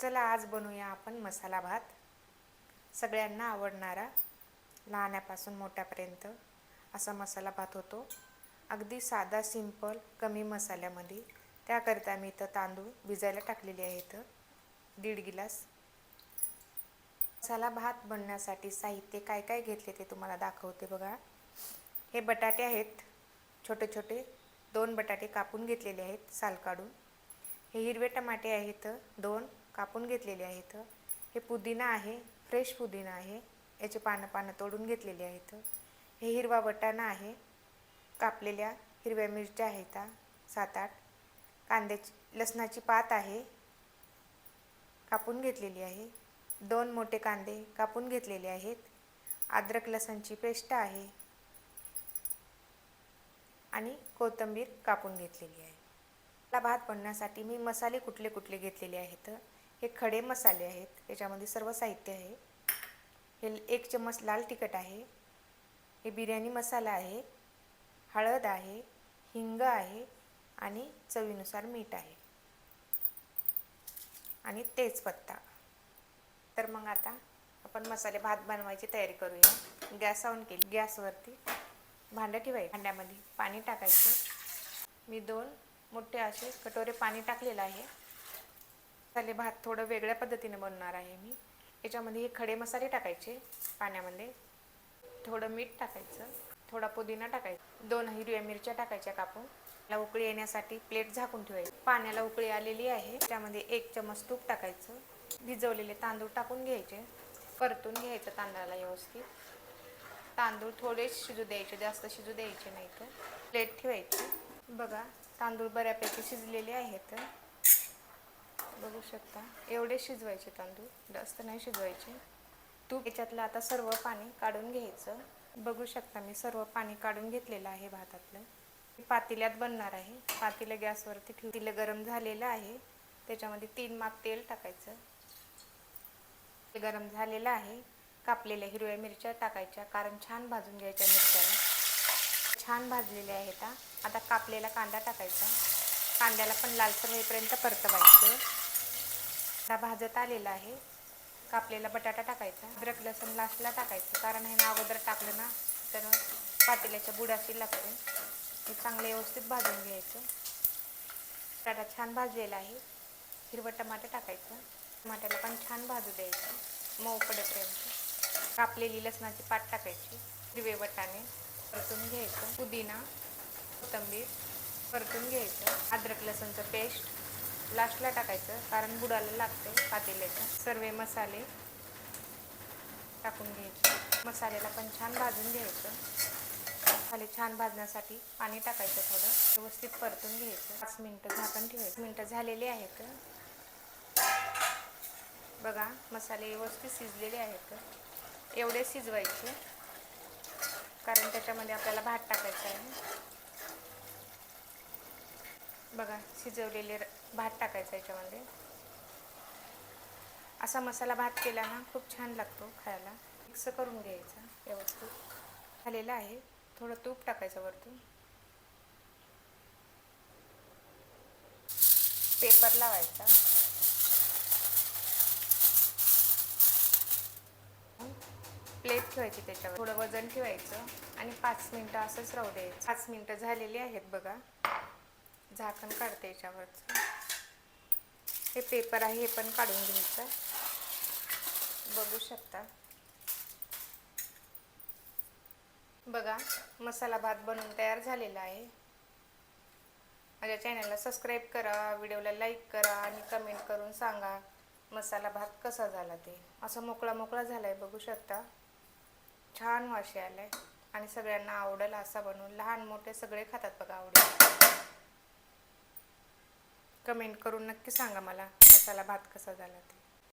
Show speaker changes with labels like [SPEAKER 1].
[SPEAKER 1] चला आज बनवूया आपण मसाला भात. सगळ्यांना आवडणारा, लहानापासून मोठ्यापर्यंत असा मसाला भात होतो. अगदी साधा, सिंपल, कमी मसाल्यामध्ये. त्याकरिता मी इथं तांदूळ भिजायला टाकलेले आहेत 1.5 गिलास. मसाला भात बनवण्यासाठी साहित्य काय काय घेतले ते तुम्हाला दाखवते बघा. हे बटाटे आहेत छोटे छोटे, 2 बटाटे कापून घेतलेले आहेत साल काढून. हे हिरवे टमाटे आहेत 2 कापून घेतलेले आहेत. हे पुदिना आहे, फ्रेश पुदिना आहे, याचे पानं तोडून घेतलेले आहेत. हे हिरवा वाटाणा आहे, कापलेल्या हिरव्या मिरच्या आहेत 7-8, कांद्याची लसणाची पात आहे कापून घेतलेली आहे, 2 मोठे कांदे कापून घेतलेले आहेत, अद्रक लसणची पेस्ट आहे आणि कोथिंबीर कापून घेतलेली आहे. भात बनवण्यासाठी मी मसाले कुठले कुठले घेतलेले आहेत. हे खडे मसाले आहेत, त्याच्यामध्ये सर्व साहित्य आहे. हे 1 चम्मच लाल तिखट आहे, हे बिर्याणी मसाला आहे, हळद आहे, हिंग आहे आणि चवीनुसार मीठ आहे आणि तेजपत्ता. तर मग आता आपण मसाले भात बनवायची तयारी करूया. गॅस ऑन केली, गॅसवरती भांडं ठेवायचं. भांड्यामध्ये पाणी टाकायचं. मी 2 मोठे असे कटोरे पाणी टाकलेलं आहे. मसाले भात थोडं वेगळ्या पद्धतीने बनवणार आहे मी. याच्यामध्ये हे खडे मसाले टाकायचे पाण्यामध्ये, थोडं मीठ टाकायचं, थोडा पुदिना टाकायचा, 2 हिरव्या मिरच्या टाकायच्या कापून. ला उकळी येण्यासाठी प्लेट झाकून ठेवायची. पाण्याला उकळी आलेली आहे, त्यामध्ये 1 चम्मच तूप टाकायचं. भिजवलेले तांदूळ टाकून घ्यायचे, परतून घ्यायचं तांदळाला व्यवस्थित. तांदूळ थोडे शिजू द्यायचे, जास्त शिजू द्यायचे नाही. तर प्लेट ठेवायची. बघा तांदूळ बऱ्यापैकी शिजलेले आहेत, बघू शकता. एवढे शिजवायचे तांदूळ, जास्त नाही शिजवायचे. तूप याच्यातलं आता सर्व पाणी काढून घ्यायचं. बघू शकता मी सर्व पाणी काढून घेतलेलं आहे भातातलं. पातेल्यात बनणार आहे. पातेलं गॅसवरती ठेवून पातेलं गरम झालेलं आहे, त्याच्यामध्ये 3 माप तेल टाकायचं. ते गरम झालेलं आहे. कापलेल्या हिरव्या मिरच्या टाकायच्या, कारण छान भाजून घ्यायच्या मिरच्याला. छान भाजलेल्या आहेत. आता कापलेला कांदा टाकायचा. कांद्याला पण लालसर होईपर्यंत परतवायचं. भाजत आलेला आहे. कापलेला बटाटा टाकायचा. अद्रक लसूण लास्टला टाकायचं, कारण हे ना अगोदर टाकलं ना तर पातेल्याच्या बुडाशी लागते. हे चांगले व्यवस्थित भाजून घ्यायचं. बटाटा छान भाजलेला आहे. हिरवं टमाटर टाकायचं. टमाट्याला पण छान भाजू द्यायचं मऊ पडेपर्यंत. कापलेली लसणाची पात टाकायची. हिरवे वाटाणे परतून घ्यायचं. पुदिना, कोथिंबीर परतून घ्यायचं. अद्रक लसूणचं पेस्ट लास्टला टाकायचं, कारण बुडाला लागते पातेल्याचं. सर्व मसाले टाकून घ्यायचे. मसाल्याला पण छान भाजून घ्यायचं. मसाले छान भाजण्यासाठी पाणी टाकायचं, थोडं व्यवस्थित परतून घ्यायचं. 5 मिनिटं झाकण ठेवायचं. 5 मिनिटं झालेले आहेत. बघा मसाले व्यवस्थित शिजलेले आहेत. एवढे शिजवायचे, कारण त्याच्यामध्ये आपल्याला भात टाकायचा आहे. बघा शिजवलेले भात टाकायचा याच्यामध्ये. असा मसाला भात केला ना खूप छान लागतो खायला. मिक्स करून घ्यायचा व्यवस्थित. झालेला आहे. थोडं तूप टाकायचं वरतून. पेपर लावायचा. प्लेट ठेवायची, त्याच्यावर थोडं वजन ठेवायचं आणि 5 मिनिटं असंच राहू द्यायचं. 5 मिनिटं झालेली आहेत. बघा झाकण काढते याच्यावरचं. हे पेपर आहे, हे पण काढून घ्यायचं. बघू शकता. बघा मसाला भात बनवून तयार झालेला आहे. माझ्या चॅनलला सबस्क्राईब करा, व्हिडिओला लाईक करा आणि कमेंट करून सांगा मसाला भात कसा झाला ते. असं मोकळा मोकळा झालाय, बघू शकता. छान वास आलाय आणि सगळ्यांना आवडेल असा बनवून. लहान मोठे सगळे खातात बघा आवडीने. कमेंट करून नक्की सांगा मला मसाला भात कसा झाला ते.